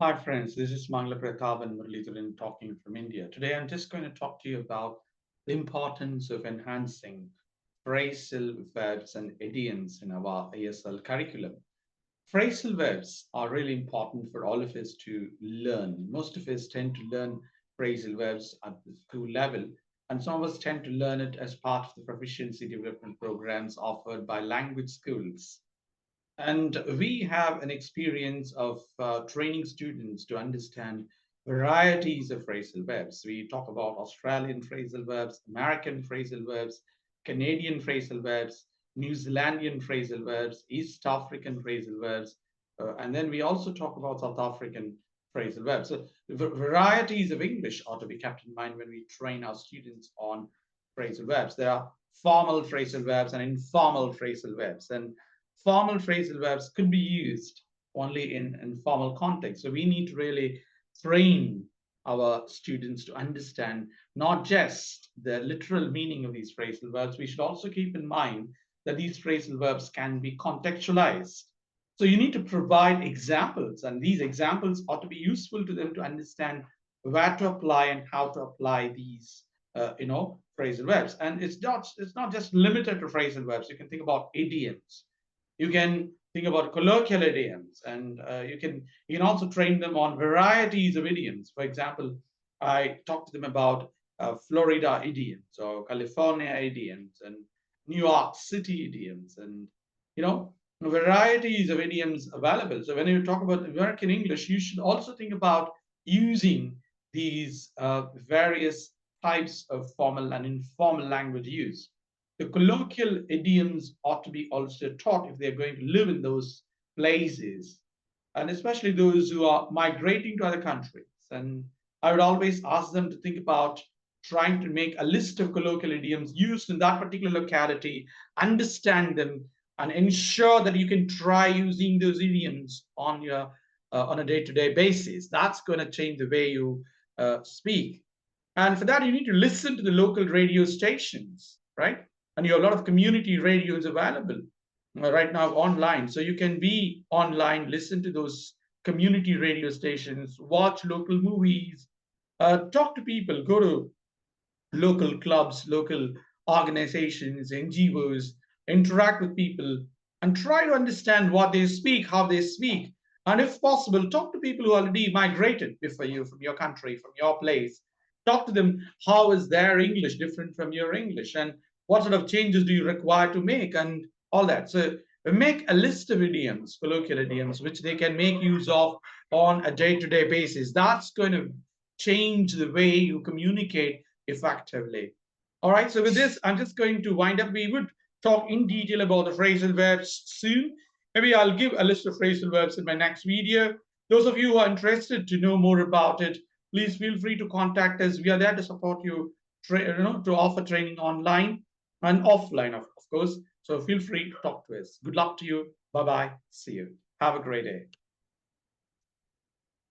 Hi friends, this is Mangla Pratap and Muralidharan talking from India. Today I'm just going to talk to you about the importance of enhancing phrasal verbs and idioms in our ESL curriculum. Phrasal verbs are really important for all of us to learn. Most of us tend to learn phrasal verbs at the school level, and some of us tend to learn it as part of the proficiency development programs offered by language schools. And we have an experience of training students to understand varieties of phrasal verbs. We talk about Australian phrasal verbs, American phrasal verbs, Canadian phrasal verbs, New Zealandian phrasal verbs, East African phrasal verbs, and then we also talk about South African phrasal verbs. So varieties of English ought to be kept in mind when we train our students on phrasal verbs. There are formal phrasal verbs and informal phrasal verbs. And formal phrasal verbs could be used only in informal context. So we need to really train our students to understand not just the literal meaning of these phrasal verbs. We should also keep in mind that these phrasal verbs can be contextualized. So you need to provide examples, and these examples ought to be useful to them to understand where to apply and how to apply these, phrasal verbs. And it's not just limited to phrasal verbs. You can think about idioms, you can think about colloquial idioms, and you can also train them on varieties of idioms. For example, I talk to them about Florida idioms or California idioms and New York City idioms, and you know varieties of idioms available. So when you talk about American English, you should also think about using these various types of formal and informal language use. The colloquial idioms ought to be also taught if they're going to live in those places, and especially those who are migrating to other countries. And I would always ask them to think about trying to make a list of colloquial idioms used in that particular locality, understand them, and ensure that you can try using those idioms on a day-to-day basis. That's going to change the way you speak. And for that, you need to listen to the local radio stations, right? And you have a lot of community radios available right now online. So you can be online, listen to those community radio stations, watch local movies, talk to people, go to local clubs, local organizations, NGOs, interact with people, and try to understand what they speak, how they speak. And if possible, talk to people who already migrated before you from your country, from your place. Talk to them, how is their English different from your English? And what sort of changes do you require to make? And all that. So make a list of idioms, colloquial idioms, which they can make use of on a day-to-day basis. That's going to change the way you communicate effectively. All right, so with this, I'm just going to wind up. We would talk in detail about the phrasal verbs soon. Maybe I'll give a list of phrasal verbs in my next video. Those of you who are interested to know more about it, please feel free to contact us. We are there to support you, to offer training online and offline, of course. So feel free to talk to us. Good luck to you. Bye-bye. See you. Have a great day.